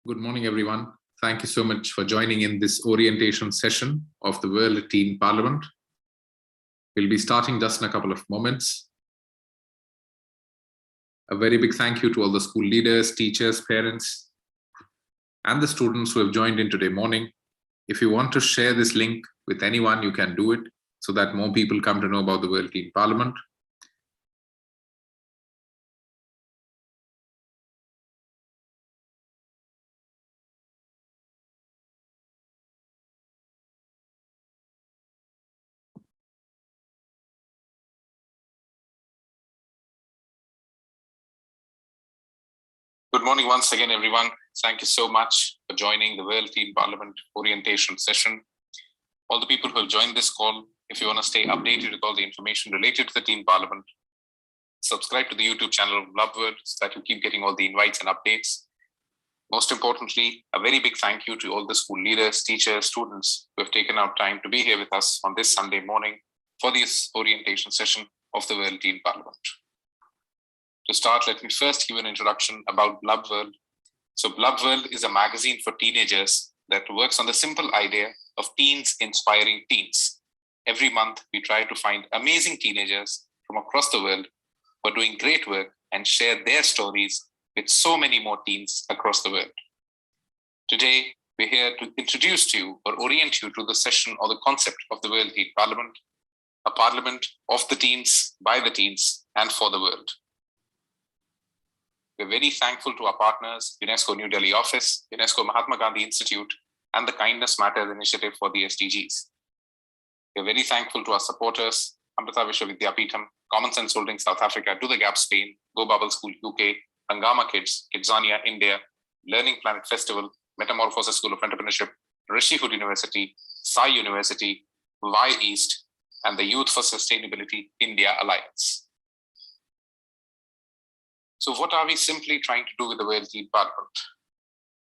Good morning, everyone. Thank you so much for joining in this orientation session of the World Teen Parliament. We'll be starting just in a couple of moments. A very big thank you to all the school leaders, teachers, parents, and the students who have joined in today morning. If you want to share this link with anyone, you can do it so that more people come to know about the World Teen Parliament. Good morning once again, everyone. Thank you so much for joining the World Teen Parliament orientation session. All the people who have joined this call, if you want to stay updated with all the information related to the Teen Parliament, subscribe to the YouTube channel of Blub World so that you keep getting all the invites and updates. Most importantly, a very big thank you to all the school leaders, teachers, students who have taken out time to be here with us on this Sunday morning for this orientation session of the World Teen Parliament. To start, let me first give an introduction about Blub World. So Blub World is a magazine for teenagers that works on the simple idea of teens inspiring teens. Every month, we try to find amazing teenagers from across the world who are doing great work and share their stories with so many more teens across the world. Today, we're here to introduce to you or orient you to the session or the concept of the World Teen Parliament, a parliament of the teens, by the teens, and for the world. We're very thankful to our partners, UNESCO New Delhi office, UNESCO Mahatma Gandhi Institute, and the Kindness Matters initiative for the SDGs. We're very thankful to our supporters, Amrita Vishwavidyapeetham, Common Sense Holdings South Africa, Do the Gap Spain, Go Bubble School UK, Hangama Kids, Kidzania India, Learning Planet Festival, Metamorphosis School of Entrepreneurship, Rishi Hood University, Sai University, Y East, and the Youth for Sustainability India Alliance. So what are we simply trying to do with the World Teen Parliament?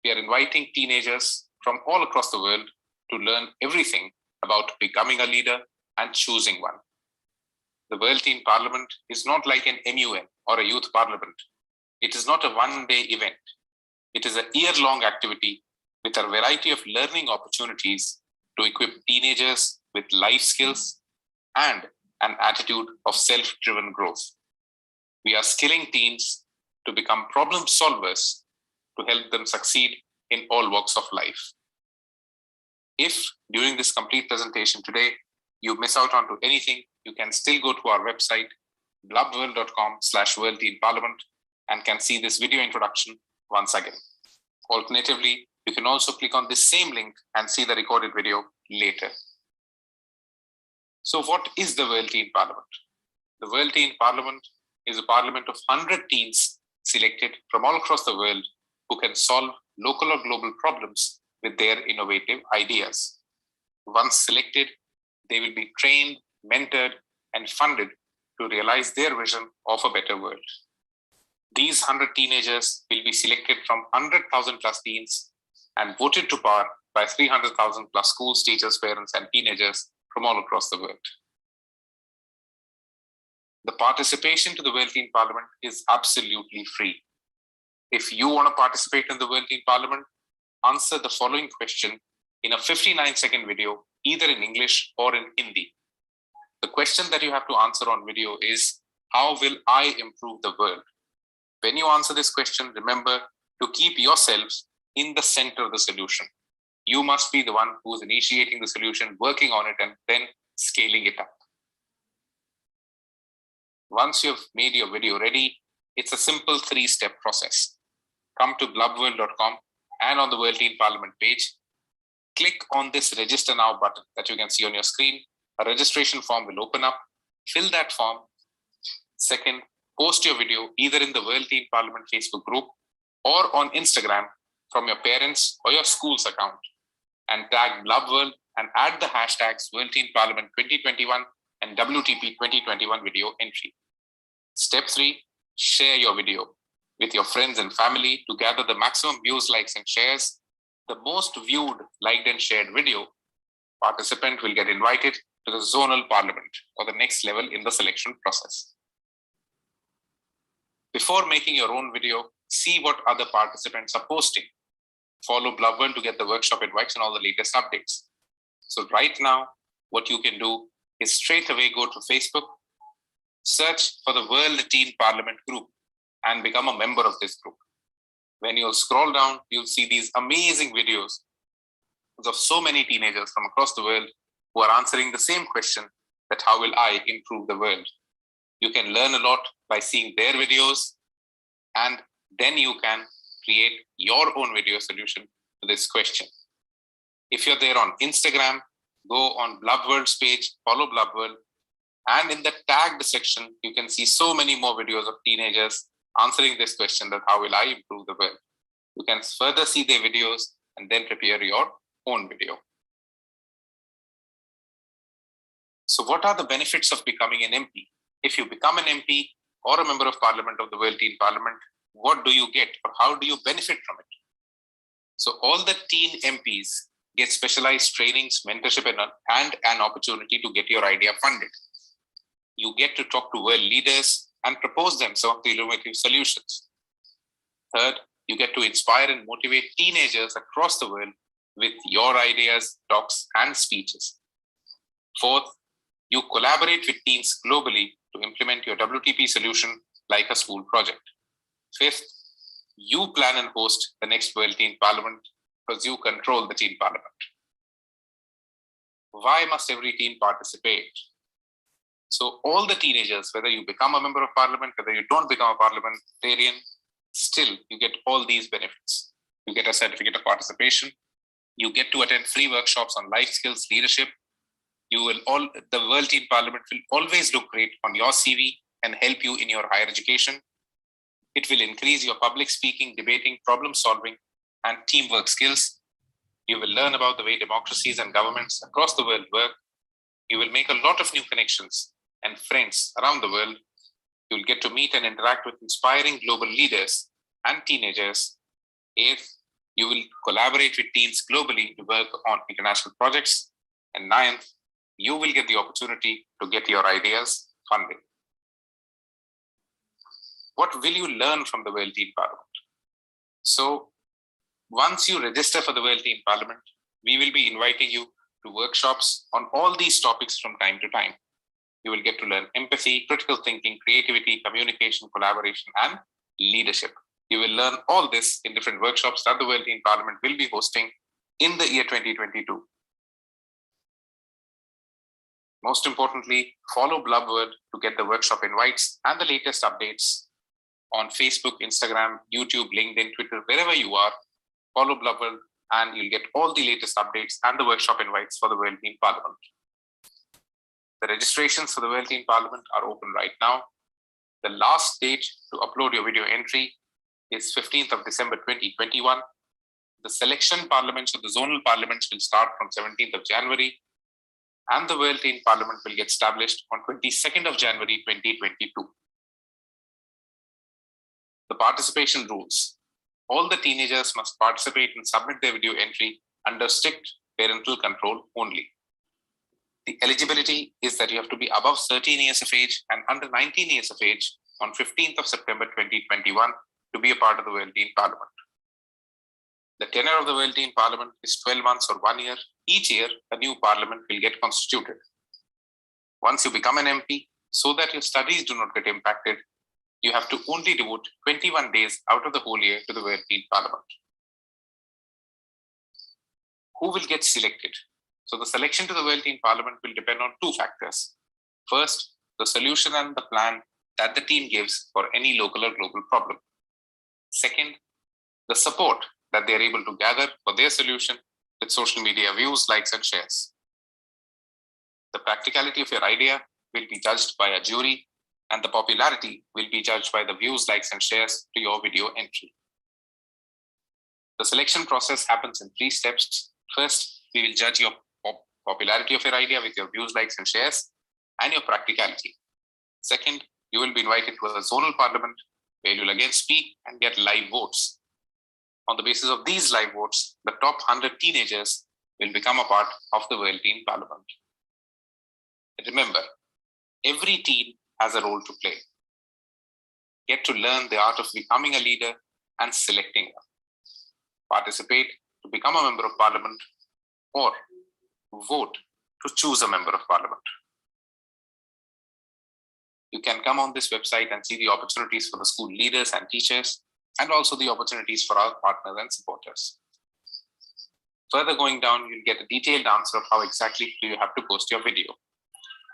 We are inviting teenagers from all across the world to learn everything about becoming a leader and choosing one. The World Teen Parliament is not like an MUN or a youth parliament. It is not a one-day event. It is a year-long activity with a variety of learning opportunities to equip teenagers with life skills and an attitude of self-driven growth. We are skilling teens to become problem solvers to help them succeed in all walks of life. If during this complete presentation today, you miss out onto anything, you can still go to our website, blubworld.com/World Teen Parliament, and can see this video introduction once again. Alternatively, you can also click on this same link and see the recorded video later. So what is the World Teen Parliament? The World Teen Parliament is a parliament of 100 teens selected from all across the world who can solve local or global problems with their innovative ideas. Once selected, they will be trained, mentored, and funded to realize their vision of a better world. These 100 teenagers will be selected from 100,000 plus teens and voted to power by 300,000 plus schools, teachers, parents, and teenagers from all across the world. The participation to the World Teen Parliament is absolutely free. If you want to participate in the World Teen Parliament, answer the following question in a 59-second video, either in English or in Hindi. The question that you have to answer on video is, how will I improve the world? When you answer this question, remember to keep yourselves in the center of the solution. You must be the one who is initiating the solution, working on it, and then scaling it up. Once you've made your video ready, it's a simple 3-step process. Come to blubworld.com and on the World Teen Parliament page, click on this Register Now button that you can see on your screen. A registration form will open up. Fill that form. Second, post your video either in the World Teen Parliament Facebook group or on Instagram from your parents or your school's account, and tag Blub World and add the hashtags World Teen Parliament 2021 and WTP 2021 video entry. Step 3, share your video with your friends and family to gather the maximum views, likes, and shares. The most viewed, liked, and shared video participant will get invited to the zonal parliament or the next level in the selection process. Before making your own video, see what other participants are posting. Follow Blub World to get the workshop invites and all the latest updates. So right now, what you can do is straight away go to Facebook, search for the World Teen Parliament group and become a member of this group. When you'll scroll down, you'll see these amazing videos of so many teenagers from across the world who are answering the same question, that how will I improve the world? You can learn a lot by seeing their videos, and then you can create your own video solution to this question. If you're there on Instagram, go on Blub World's page, follow Blub World, and in the tagged section, you can see so many more videos of teenagers answering this question, that how will I improve the world? You can further see their videos and then prepare your own video. So what are the benefits of becoming an MP? If you become an MP or a member of parliament of the World Teen Parliament, what do you get or how do you benefit from it? So all the Teen MPs get specialized trainings, mentorship, and an opportunity to get your idea funded. You get to talk to world leaders and propose them some of the innovative solutions. Third, you get to inspire and motivate teenagers across the world with your ideas, talks, and speeches. Fourth, you collaborate with teens globally to implement your WTP solution like a school project. Fifth, you plan and host the next World Teen Parliament because you control the Teen Parliament. Why must every teen participate? So all the teenagers, whether you become a member of parliament, whether you don't become a parliamentarian, still you get all these benefits. You get a certificate of participation. You get to attend free workshops on life skills, leadership. The World Teen Parliament will always look great on your CV and help you in your higher education. It will increase your public speaking, debating, problem solving, and teamwork skills. You will learn about the way democracies and governments across the world work. You will make a lot of new connections and friends around the world. You will get to meet and interact with inspiring global leaders and teenagers. Eighth, you will collaborate with teens globally to work on international projects. And ninth, you will get the opportunity to get your ideas funded. What will you learn from the World Teen Parliament? So once you register for the World Teen Parliament, we will be inviting you to workshops on all these topics from time to time. You will get to learn empathy, critical thinking, creativity, communication, collaboration, and leadership. You will learn all this in different workshops that the World Teen Parliament will be hosting in the year 2022. Most importantly, follow Blub World to get the workshop invites and the latest updates on Facebook, Instagram, YouTube, LinkedIn, Twitter, wherever you are. Follow Blub World and you'll get all the latest updates and the workshop invites for the World Teen Parliament. The registrations for the World Teen Parliament are open right now. The last date to upload your video entry is 15th of December 2021. The selection parliaments or the zonal parliaments will start from 17th of January, and the World Teen Parliament will get established on 22nd of January 2022. The participation rules. All the teenagers must participate and submit their video entry under strict parental control only. The eligibility is that you have to be above 13 years of age and under 19 years of age on 15th of September 2021 to be a part of the World Teen Parliament. The tenure of the World Teen Parliament is 12 months or 1 year. Each year, a new parliament will get constituted. Once you become an MP, so that your studies do not get impacted, you have to only devote 21 days out of the whole year to the World Teen Parliament. Who will get selected? So the selection to the World Teen Parliament will depend on two factors. First, the solution and the plan that the team gives for any local or global problem. Second, the support that they are able to gather for their solution with social media views, likes, and shares. The practicality of your idea will be judged by a jury, and the popularity will be judged by the views, likes, and shares to your video entry. The selection process happens in 3 steps. First, we will judge your popularity of your idea with your views, likes, and shares, and your practicality. Second, you will be invited to a zonal parliament where you will again speak and get live votes. On the basis of these live votes, the top 100 teenagers will become a part of the World Teen Parliament. Remember, every teen has a role to play. Get to learn the art of becoming a leader and selecting one. participate to become a member of parliament, or vote to choose a member of parliament. You can come on this website and see the opportunities for the school leaders and teachers, and also the opportunities for our partners and supporters. Further going down, you'll get a detailed answer of how exactly do you have to post your video.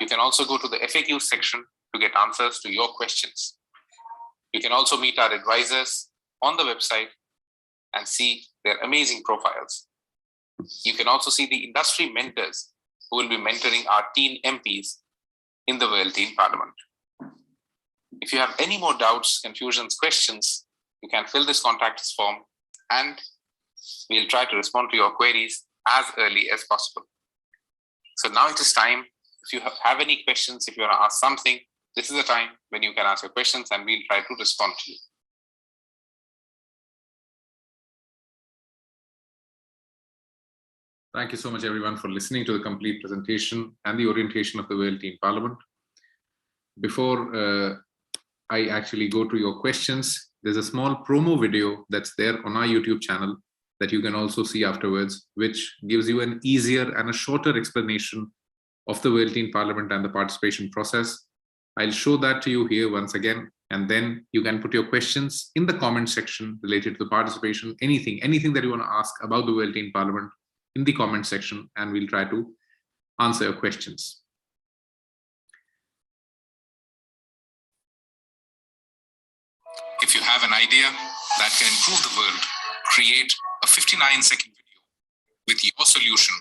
You can also go to the FAQ section to get answers to your questions. You can also meet our advisors on the website and see their amazing profiles. You can also see the industry mentors who will be mentoring our Teen MPs in the World Teen Parliament. If you have any more doubts, confusions, questions, you can fill this contact us form and we'll try to respond to your queries as early as possible. So now it is time. If you have any questions, if you want to ask something, this is the time when you can ask your questions and we'll try to respond to you. Thank you so much, everyone, for listening to the complete presentation and the orientation of the World Teen Parliament. Before I actually go to your questions, there's a small promo video that's there on our YouTube channel that you can also see afterwards, which gives you an easier and a shorter explanation of the World Teen Parliament and the participation process. I'll show that to you here once again, and then you can put your questions in the comment section related to the participation, anything that you want to ask about the World Teen Parliament in the comment section, and we'll try to answer your questions. If you have an idea that can improve the world, create a 59-second video with your solution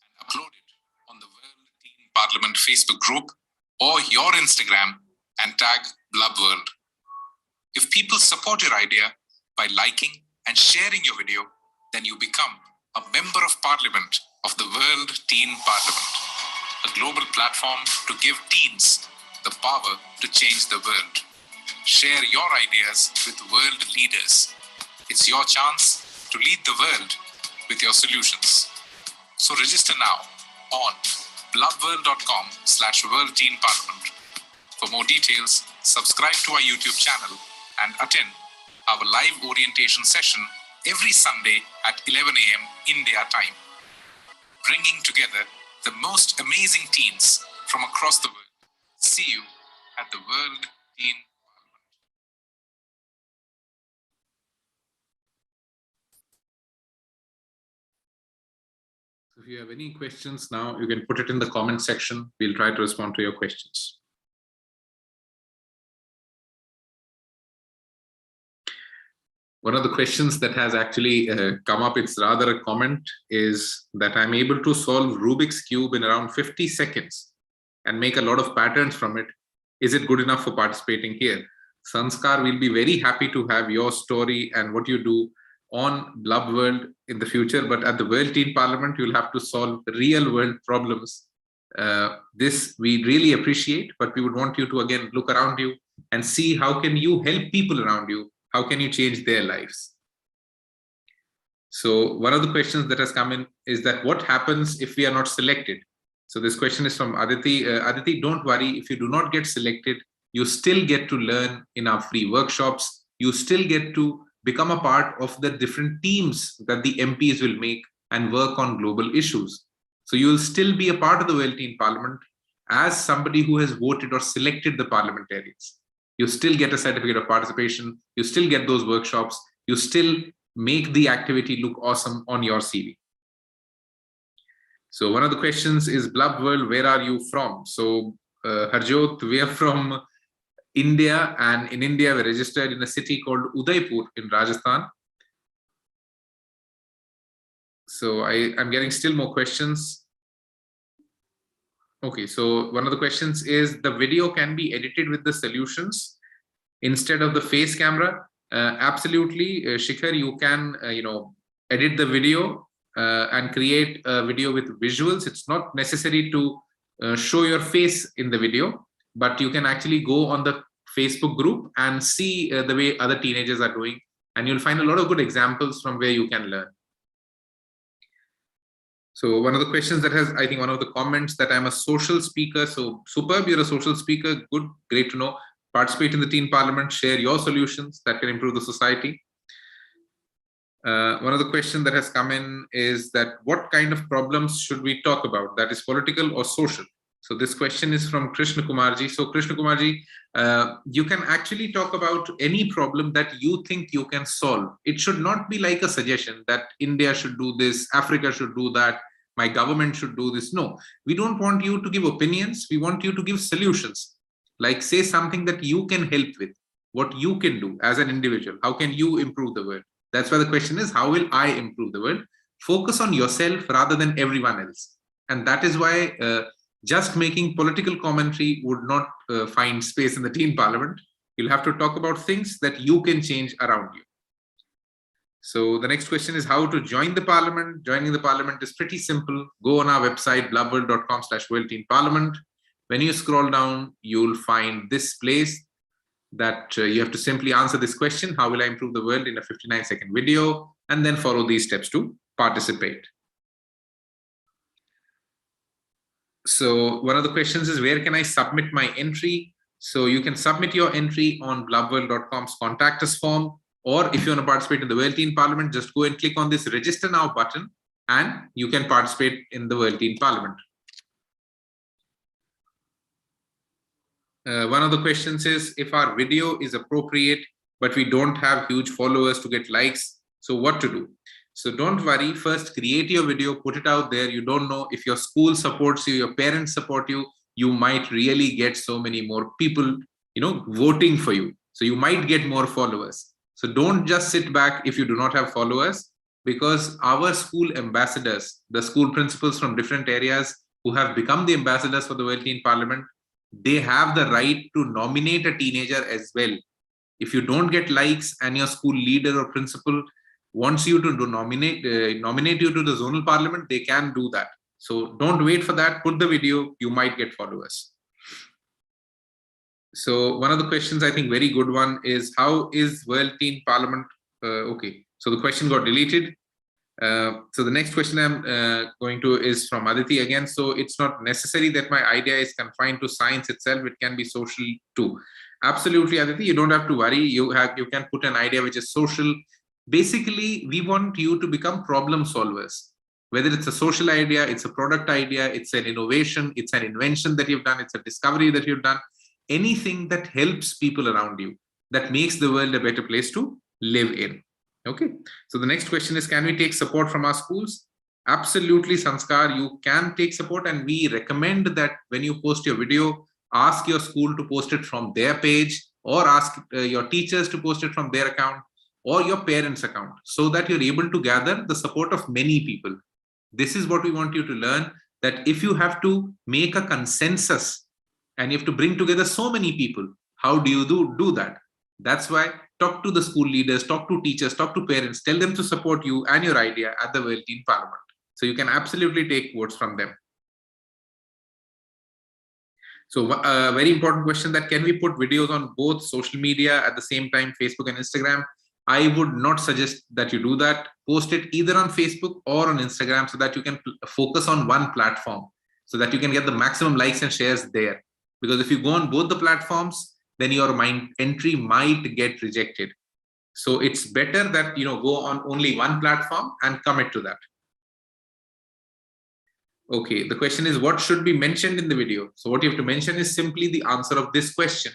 and upload it on the World Teen Parliament Facebook group or your Instagram and tag Blub World. If people support your idea by liking and sharing your video, then you become a member of parliament of the World Teen Parliament, a global platform to give teens the power to change the world. Share your ideas with world leaders. It's your chance to lead the world with your solutions. So register now on blubworld.com/World Teen Parliament. For more details, subscribe to our YouTube channel and attend our live orientation session every Sunday at 11 a.m. India time, bringing together the most amazing teens from across the world. See you at the World Teen Parliament. If you have any questions now, you can put it in the comment section. We'll try to respond to your questions. One of the questions that has actually come up, it's rather a comment, is that I'm able to solve Rubik's Cube in around 50 seconds and make a lot of patterns from it. Is it good enough for participating here? Sanskar, we'll be very happy to have your story and what you do on Blub World in the future, but at the World Teen Parliament, you'll have to solve real world problems. This we really appreciate, but we would want you to again look around you and see how can you help people around you. How can you change their lives? So one of the questions that has come in is that what happens if we are not selected? So this question is from Aditi. Aditi, don't worry, if you do not get selected, you still get to learn in our free workshops. You still get to become a part of the different teams that the MPs will make and work on global issues. So you will still be a part of the World Teen Parliament as somebody who has voted or selected the parliamentarians. You still get a certificate of participation, you still get those workshops, you still make the activity look awesome on your CV. So one of the questions is, Blub World, where are you from? So Harjot, we are from India, and in India we're registered in a city called Udaipur in Rajasthan. So I'm getting still more questions. Okay, so one of the questions is, the video can be edited with the solutions instead of the face camera. Absolutely, Shikhar, you can edit the video and create a video with visuals. It's not necessary to show your face in the video, but you can actually go on the Facebook group and see the way other teenagers are doing, and you'll find a lot of good examples from where you can learn. So one of the questions that has, I think one of the comments, that I'm a social speaker. So superb, you're a social speaker. Good, great to know. Participate in the Teen Parliament, share your solutions that can improve the society. One of the questions that has come in is that what kind of problems should we talk about? That is political or social? So this question is from Krishna Kumarji. So Krishna Kumarji, you can actually talk about any problem that you think you can solve. It should not be like a suggestion that India should do this, Africa should do that, my government should do this. No, we don't want you to give opinions. We want you to give solutions. Like say something that you can help with, what you can do as an individual. How can you improve the world? That's why the question is, how will I improve the world? Focus on yourself rather than everyone else. And that is why just making political commentary would not find space in the teen parliament. You'll have to talk about things that you can change around you. So the next question is how to join the parliament. Joining the parliament is pretty simple. Go on our website, blubworld.com/worldteenparliament. When you scroll down, you'll find this place that you have to simply answer this question, how will I improve the world, in a 59-second video, and then follow these steps to participate. So one of the questions is, where can I submit my entry? So you can submit your entry on blubworld.com's contact us form, or if you want to participate in the World Teen Parliament, just go and click on this register now button and you can participate in the World Teen Parliament. One of the questions is, if our video is appropriate, but we don't have huge followers to get likes, so what to do? So don't worry, first create your video, put it out there. You don't know if your school supports you, your parents support you, you might really get so many more people, voting for you. So you might get more followers. So don't just sit back if you do not have followers, because our school ambassadors, the school principals from different areas who have become the ambassadors for the World Teen Parliament, they have the right to nominate a teenager as well. If you don't get likes and your school leader or principal wants you to nominate you to the zonal parliament, they can do that. So don't wait for that. Put the video, you might get followers. So one of the questions, I think very good one, is how is World Teen Parliament? Okay, so the question got deleted. So the next question I'm going to is from Aditi again. So it's not necessary that my idea is confined to science itself. It can be social too. Absolutely, Aditi. You don't have to worry. You can put an idea which is social. Basically, we want you to become problem solvers. Whether it's a social idea, it's a product idea, it's an innovation, it's an invention that you've done, it's a discovery that you've done. Anything that helps people around you, that makes the world a better place to live in. Okay, so the next question is, can we take support from our schools? Absolutely, Sanskar, you can take support, and we recommend that when you post your video, ask your school to post it from their page, or ask your teachers to post it from their account, or your parents' account, so that you're able to gather the support of many people. This is what we want you to learn, that if you have to make a consensus and you have to bring together so many people, how do you do that? That's why talk to the school leaders, talk to teachers, talk to parents, tell them to support you and your idea at the World Teen Parliament. So you can absolutely take votes from them. So a very important question, that can we put videos on both social media at the same time, Facebook and Instagram? I would not suggest that you do that. Post it either on Facebook or on Instagram so that you can focus on one platform, so that you can get the maximum likes and shares there. Because if you go on both the platforms, then your entry might get rejected. So it's better that go on only one platform and commit to that. Okay, the question is, what should be mentioned in the video? So what you have to mention is simply the answer of this question,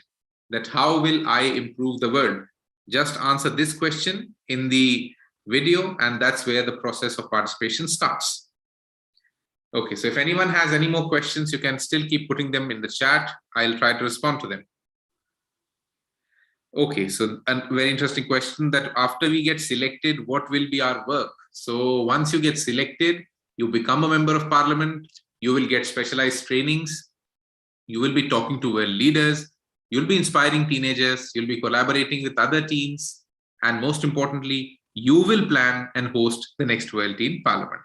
that how will I improve the world? Just answer this question in the video, and that's where the process of participation starts. Okay, so if anyone has any more questions, you can still keep putting them in the chat. I'll try to respond to them. Okay, so a very interesting question, that after we get selected, what will be our work? So once you get selected, you become a member of parliament, you will get specialized trainings, you will be talking to world leaders, you'll be inspiring teenagers, you'll be collaborating with other teens, and most importantly, you will plan and host the next World Teen Parliament.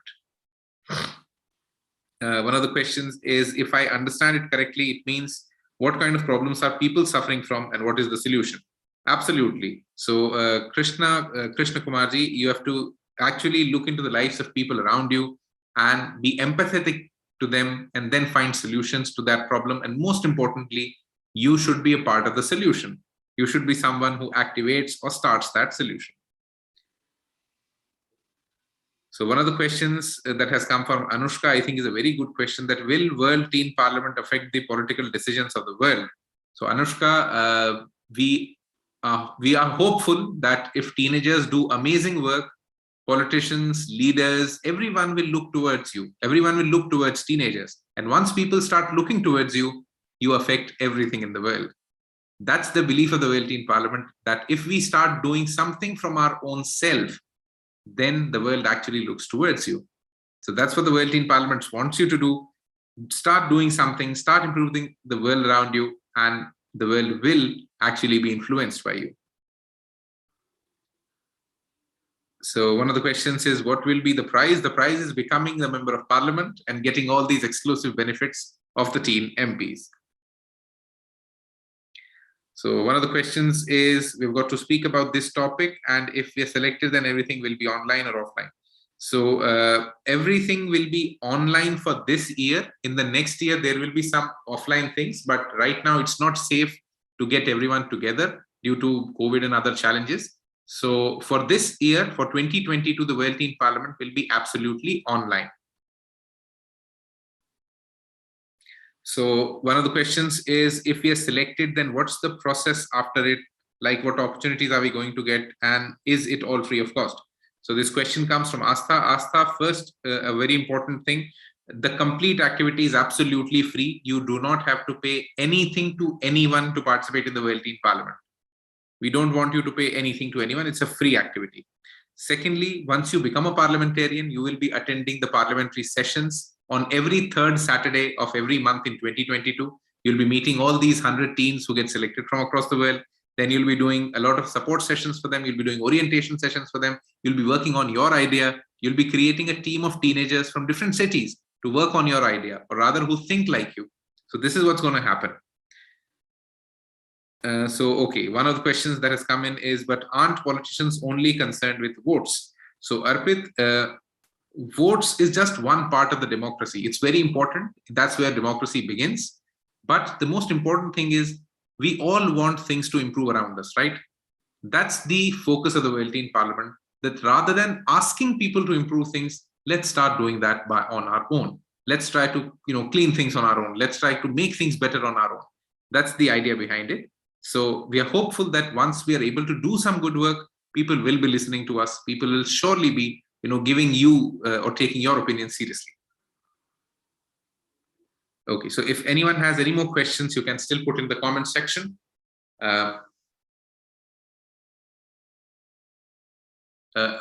One of the questions is, if I understand it correctly, it means what kind of problems are people suffering from and what is the solution? Absolutely. So Krishna Kumarji, you have to actually look into the lives of people around you and be empathetic to them, and then find solutions to that problem. And most importantly, you should be a part of the solution. You should be someone who activates or starts that solution. So one of the questions that has come from Anushka, I think, is a very good question, that will World Teen Parliament affect the political decisions of the world? So Anushka, we are hopeful that if teenagers do amazing work, politicians, leaders, everyone will look towards you. Everyone will look towards teenagers. And once people start looking towards you, you affect everything in the world. That's the belief of the World Teen Parliament, that if we start doing something from our own self, then the world actually looks towards you. So that's what the World Teen Parliament wants you to do. Start doing something, start improving the world around you, and the world will actually be influenced by you. So one of the questions is, what will be the prize? The prize is becoming a member of parliament and getting all these exclusive benefits of the Teen MPs. So one of the questions is, we've got to speak about this topic, and if we're selected, then everything will be online or offline. So everything will be online for this year. In the next year, there will be some offline things, but right now it's not safe to get everyone together due to COVID and other challenges. So for this year, for 2022, the World Teen Parliament will be absolutely online. So one of the questions is, if we are selected, then what's the process after it? Like, what opportunities are we going to get? And is it all free of cost? So this question comes from Astha. Astha, first, a very important thing, the complete activity is absolutely free. You do not have to pay anything to anyone to participate in the World Teen Parliament. We don't want you to pay anything to anyone. It's a free activity. Secondly, once you become a parliamentarian, you will be attending the parliamentary sessions on every third Saturday of every month in 2022. You'll be meeting all these 100 teens who get selected from across the world. Then you'll be doing a lot of support sessions for them. You'll be doing orientation sessions for them. You'll be working on your idea. You'll be creating a team of teenagers from different cities to work on your idea, or rather who think like you. So this is what's going to happen. Okay, one of the questions that has come in is, but aren't politicians only concerned with votes? So Arpit, votes is just one part of the democracy. It's very important. That's where democracy begins. But the most important thing is, we all want things to improve around us, right? That's the focus of the World Teen Parliament, that rather than asking people to improve things, let's start doing that on our own. Let's try to clean things on our own. Let's try to make things better on our own. That's the idea behind it. So we are hopeful that once we are able to do some good work, people will be listening to us. People will surely be giving you or taking your opinion seriously. Okay, so if anyone has any more questions, you can still put in the comment section.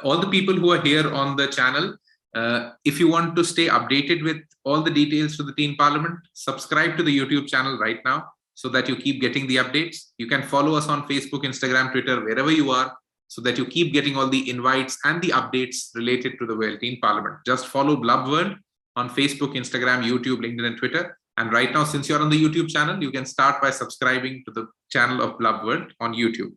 All the people who are here on the channel, if you want to stay updated with all the details to the Teen Parliament, subscribe to the YouTube channel right now so that you keep getting the updates. You can follow us on Facebook, Instagram, Twitter, wherever you are, so that you keep getting all the invites and the updates related to the World Teen Parliament. Just follow Blub World on Facebook, Instagram, YouTube, LinkedIn, and Twitter. And right now, since you're on the YouTube channel, you can start by subscribing to the channel of Blub World on YouTube.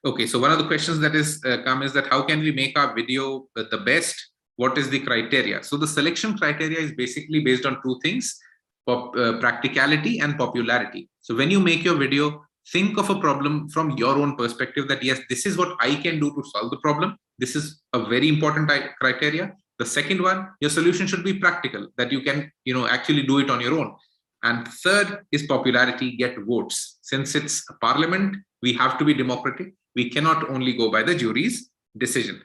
Okay, so one of the questions that is come is that how can we make our video the best? What is the criteria? So the selection criteria is basically based on two things, practicality and popularity. So when you make your video, think of a problem from your own perspective, that yes, this is what I can do to solve the problem. This is a very important criteria. The second one, your solution should be practical, that you can actually do it on your own. And third is popularity, get votes. Since it's a parliament, we have to be democratic. We cannot only go by the jury's decision.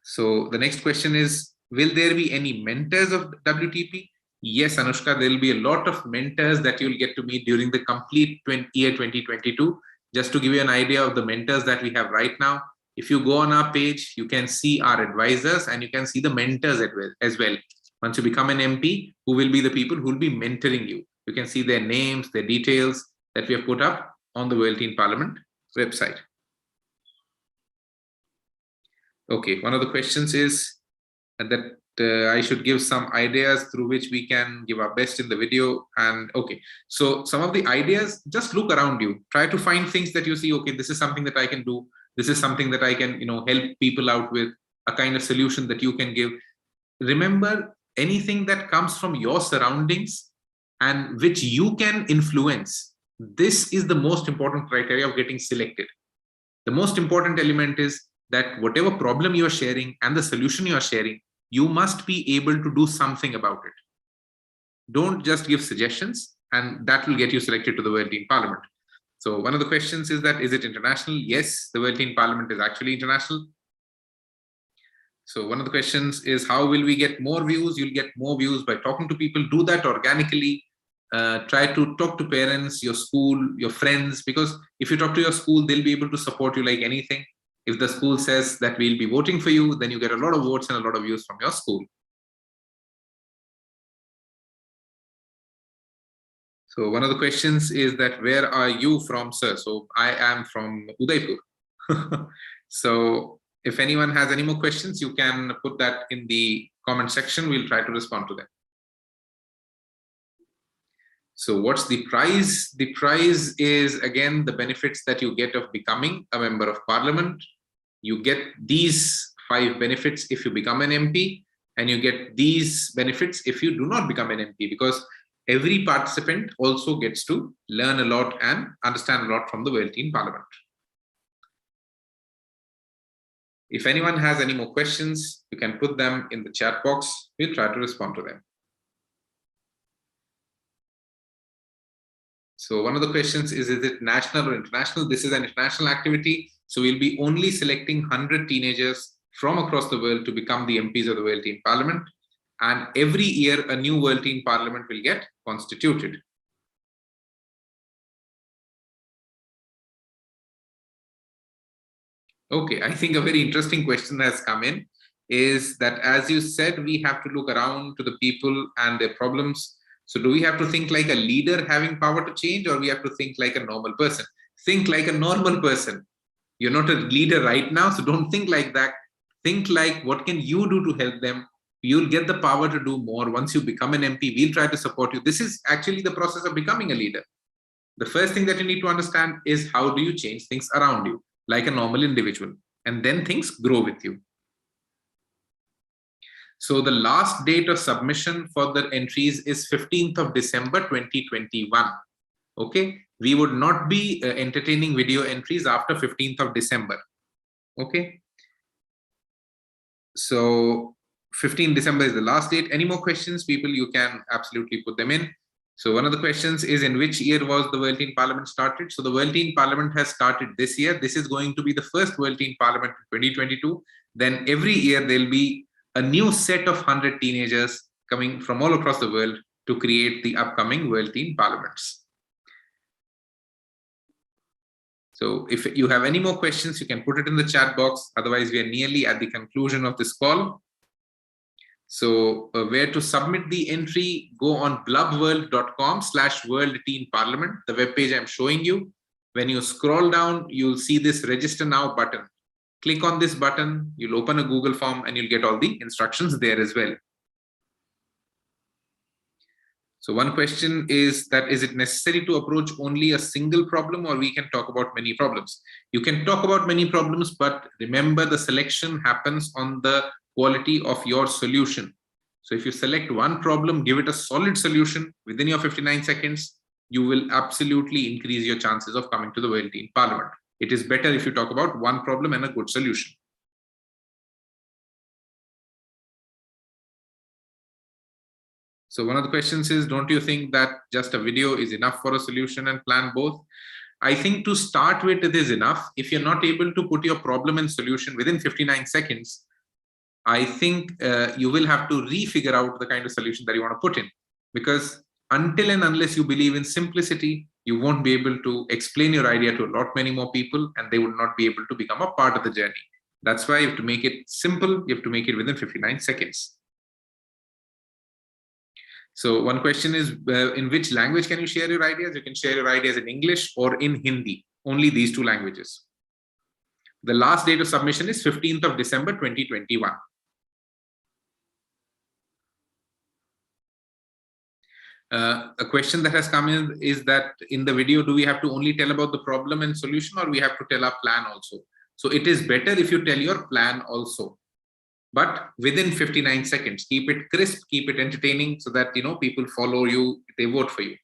So the next question is, will there be any mentors of WTP? Yes, Anushka, there will be a lot of mentors that you'll get to meet during the complete year 2022. Just to give you an idea of the mentors that we have right now, if you go on our page, you can see our advisors and you can see the mentors as well. Once you become an MP, who will be the people who will be mentoring you? You can see their names, their details that we have put up on the World Teen Parliament website. Okay, one of the questions is that I should give some ideas through which we can give our best in the video. And okay, so some of the ideas, just look around you. Try to find things that you see, okay, this is something that I can do. This is something that I can, help people out with, a kind of solution that you can give. Remember, anything that comes from your surroundings and which you can influence, this is the most important criteria of getting selected. The most important element is that whatever problem you are sharing and the solution you are sharing, you must be able to do something about it. Don't just give suggestions, and that will get you selected to the World Teen Parliament. So one of the questions is that, is it international? Yes, the World Teen Parliament is actually international. So one of the questions is, how will we get more views? You'll get more views by talking to people. Do that organically. Try to talk to parents, your school, your friends, because if you talk to your school, they'll be able to support you like anything. If the school says that we'll be voting for you, then you get a lot of votes and a lot of views from your school. So one of the questions is that, where are you from, sir? So I am from Udaipur. So if anyone has any more questions, you can put that in the comment section. We'll try to respond to them. So what's the prize? The prize is, again, the benefits that you get of becoming a member of parliament. You get these 5 benefits if you become an MP, and you get these benefits if you do not become an MP, because every participant also gets to learn a lot and understand a lot from the World Teen Parliament. If anyone has any more questions, you can put them in the chat box. We'll try to respond to them. So one of the questions is it national or international? This is an international activity. So we'll be only selecting 100 teenagers from across the world to become the MPs of the World Teen Parliament. And every year, a new World Teen Parliament will get constituted. Okay, I think a very interesting question has come in, is that, as you said, we have to look around to the people and their problems. So do we have to think like a leader having power to change, or we have to think like a normal person? Think like a normal person. You're not a leader right now, so don't think like that. Think like, what can you do to help them? You'll get the power to do more. Once you become an MP, we'll try to support you. This is actually the process of becoming a leader. The first thing that you need to understand is, how do you change things around you like a normal individual? And then things grow with you. So the last date of submission for the entries is 15th of December 2021. Okay, we would not be entertaining video entries after 15th of December. Okay, so 15th December is the last date. Any more questions, people? You can absolutely put them in. So one of the questions is, in which year was the World Teen Parliament started? So the World Teen Parliament has started this year. This is going to be the first World Teen Parliament in 2022. Then every year there'll be a new set of 100 teenagers coming from all across the world to create the upcoming World Teen Parliaments. So if you have any more questions, you can put it in the chat box. Otherwise, we are nearly at the conclusion of this call. So where to submit the entry, go on blubworld.com/World Teen Parliament, the web page I'm showing you. When you scroll down, you'll see this Register Now button. Click on this button, you'll open a Google form, and you'll get all the instructions there as well. So one question is that, is it necessary to approach only a single problem, or we can talk about many problems? You can talk about many problems, but remember, the selection happens on the quality of your solution. So if you select one problem, give it a solid solution within your 59 seconds, you will absolutely increase your chances of coming to the World Teen Parliament. It is better if you talk about one problem and a good solution. So one of the questions is, don't you think that just a video is enough for a solution and plan both? I think to start with, it is enough. If you're not able to put your problem and solution within 59 seconds, I think you will have to refigure out the kind of solution that you want to put in. Because until and unless you believe in simplicity, you won't be able to explain your idea to a lot many more people, and they would not be able to become a part of the journey. That's why you have to make it simple. You have to make it within 59 seconds. So one question is, in which language can you share your ideas? You can share your ideas in English or in Hindi, only these two languages. The last date of submission is 15th of December 2021. A question that has come in is that, in the video, do we have to only tell about the problem and solution, or we have to tell our plan also? So it is better if you tell your plan also, but within 59 seconds. Keep it crisp, keep it entertaining, so that people follow you, they vote for you.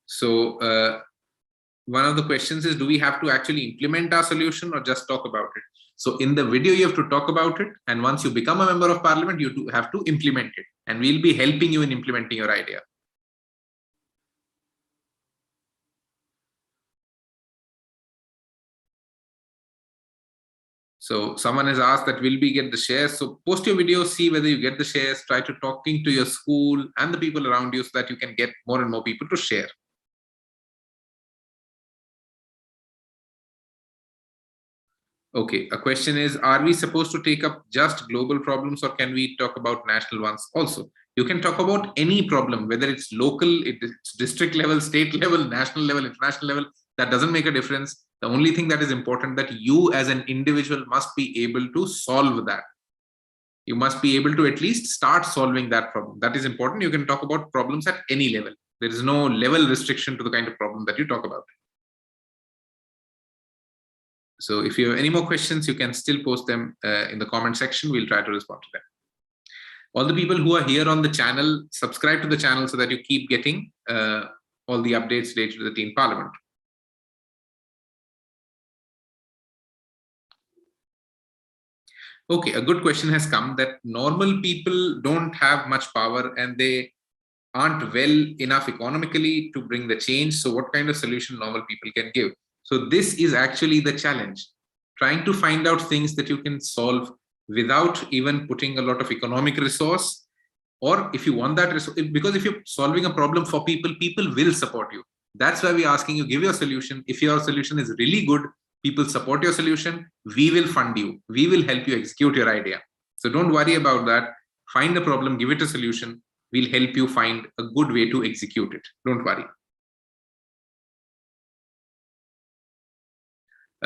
So one of the questions is, do we have to actually implement our solution or just talk about it? So in the video, you have to talk about it. And once you become a member of parliament, you have to implement it. And we'll be helping you in implementing your idea. So someone has asked that will we get the shares? So post your video, see whether you get the shares, try to talking to your school and the people around you so that you can get more and more people to share. Okay, a question is, are we supposed to take up just global problems or can we talk about national ones also? You can talk about any problem, whether it's local, it's district level, state level, national level, international level, that doesn't make a difference. The only thing that is important that you as an individual must be able to solve that. You must be able to at least start solving that problem. That is important. You can talk about problems at any level. There is no level restriction to the kind of problem that you talk about. So if you have any more questions, you can still post them in the comment section. We'll try to respond to them. All the people who are here on the channel, subscribe to the channel so that you keep getting all the updates related to the Teen Parliament. Okay, a good question has come that normal people don't have much power and they aren't well enough economically to bring the change. So what kind of solution normal people can give? So this is actually the challenge, trying to find out things that you can solve without even putting a lot of economic resource. Or if you want that resource, because if you're solving a problem for people, people will support you. That's why we're asking you, give your solution. If your solution is really good, people support your solution, we will fund you. We will help you execute your idea. So don't worry about that. Find the problem, give it a solution. We'll help you find a good way to execute it. Don't worry.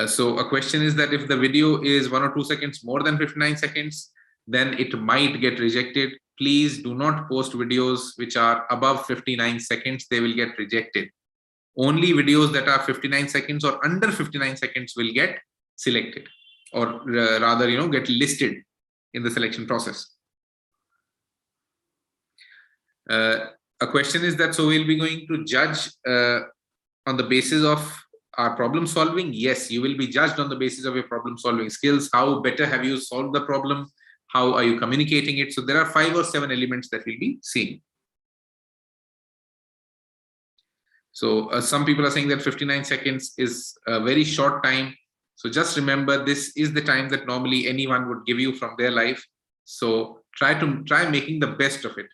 So a question is that if the video is 1 or 2 seconds more than 59 seconds, then it might get rejected. Please do not post videos which are above 59 seconds. They will get rejected. Only videos that are 59 seconds or under 59 seconds will get selected, or rather, get listed in the selection process. A question is that, so we'll be going to judge on the basis of our problem solving. Yes, you will be judged on the basis of your problem solving skills. How better have you solved the problem? How are you communicating it? So there are 5 or 7 elements that we'll be seeing. So some people are saying that 59 seconds is a very short time. So just remember, this is the time that normally anyone would give you from their life. So try making the best of it.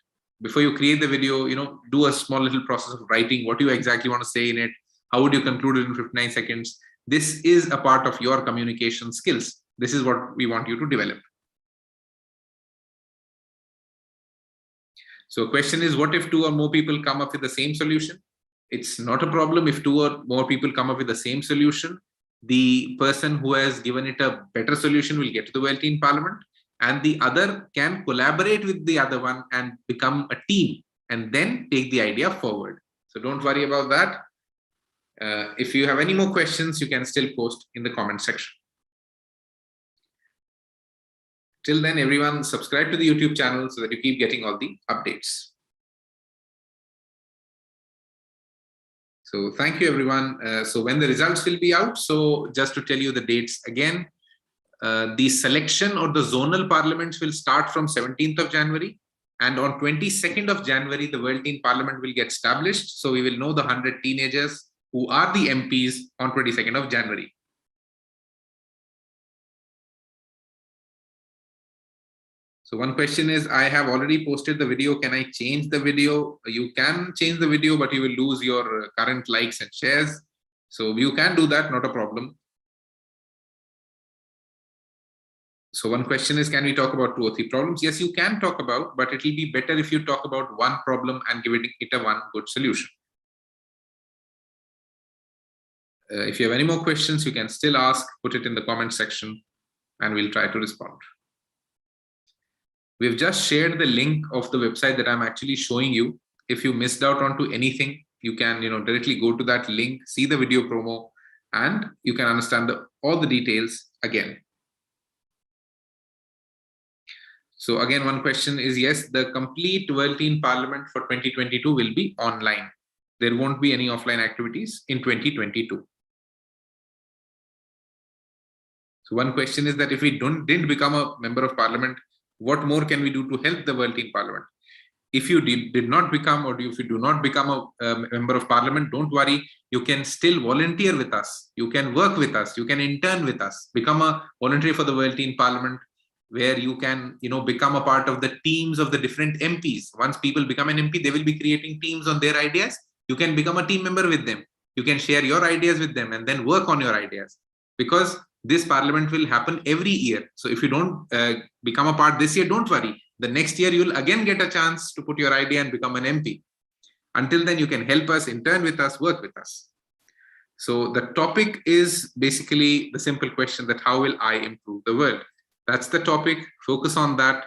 Before you create the video, do a small little process of writing what you exactly want to say in it. How would you conclude it in 59 seconds? This is a part of your communication skills. This is what we want you to develop. So question is, what if 2 or more people come up with the same solution? It's not a problem if 2 or more people come up with the same solution. The person who has given it a better solution will get to the World Teen Parliament, and the other can collaborate with the other one and become a team and then take the idea forward. So don't worry about that. If you have any more questions, you can still post in the comment section. Till then, everyone, subscribe to the YouTube channel so that you keep getting all the updates. So thank you, everyone. So when the results will be out, so just to tell you the dates again, the selection or the zonal parliaments will start from 17th of January. And on 22nd of January, the World Teen Parliament will get established. So we will know the 100 teenagers who are the MPs on 22nd of January. So one question is, I have already posted the video. Can I change the video? You can change the video, but you will lose your current likes and shares. So you can do that, not a problem. So one question is, can we talk about 2 or 3 problems? Yes, you can talk about, but it will be better if you talk about one problem and give it a one good solution. If you have any more questions, you can still ask, put it in the comment section, and we'll try to respond. We've just shared the link of the website that I'm actually showing you. If you missed out onto anything, you can directly go to that link, see the video promo, and you can understand all the details again. So again, one question is, yes, the complete World Teen Parliament for 2022 will be online. there won't be any offline activities in 2022. So one question is that if we didn't become a member of parliament, what more can we do to help the World Teen Parliament? If you did not become, or if you do not become a member of parliament, don't worry. You can still volunteer with us. You can work with us. You can intern with us. Become a volunteer for the World Teen Parliament, where you can, become a part of the teams of the different MPs. Once people become an MP, they will be creating teams on their ideas. You can become a team member with them. You can share your ideas with them and then work on your ideas, because this parliament will happen every year. So if you don't become a part this year, don't worry. The next year, you'll again get a chance to put your idea and become an MP. Until then, you can help us, intern with us, work with us. So the topic is basically the simple question that how will I improve the world? That's the topic. Focus on that.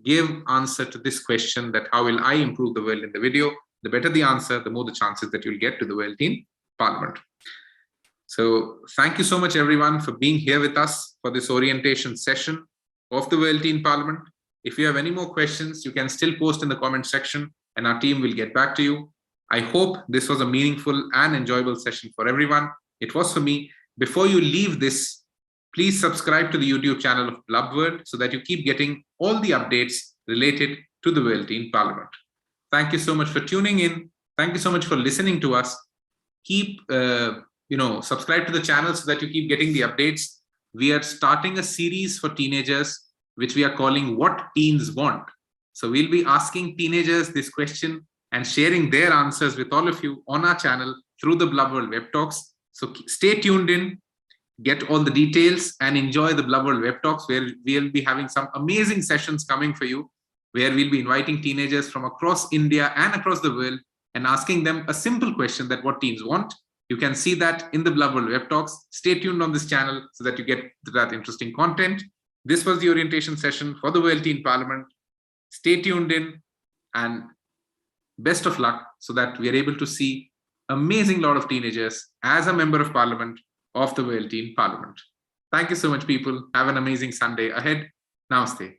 Give answer to this question, that how will I improve the world in the video. The better the answer, the more the chances that you'll get to the World Teen Parliament. So thank you so much, everyone, for being here with us for this orientation session of the World Teen Parliament. If you have any more questions, you can still post in the comment section and our team will get back to you. I hope this was a meaningful and enjoyable session for everyone. It was for me. Before you leave this, please subscribe to the YouTube channel of Blub World so that you keep getting all the updates related to the World Teen Parliament. Thank you so much for tuning in. Thank you so much for listening to us. Keep, subscribe to the channel so that you keep getting the updates. We are starting a series for teenagers, which we are calling What Teens Want. So we'll be asking teenagers this question and sharing their answers with all of you on our channel through the Blub World Web Talks. So stay tuned in, get all the details and enjoy the Blub World Web Talks, where we'll be having some amazing sessions coming for you, where we'll be inviting teenagers from across India and across the world and asking them a simple question, that what teens want. You can see that in the Blub World Web Talks. Stay tuned on this channel so that you get that interesting content. This was the orientation session for the World Teen Parliament. Stay tuned in and best of luck so that we are able to see amazing lot of teenagers as a member of parliament of the World Teen Parliament. Thank you so much, people. Have an amazing Sunday ahead. Namaste.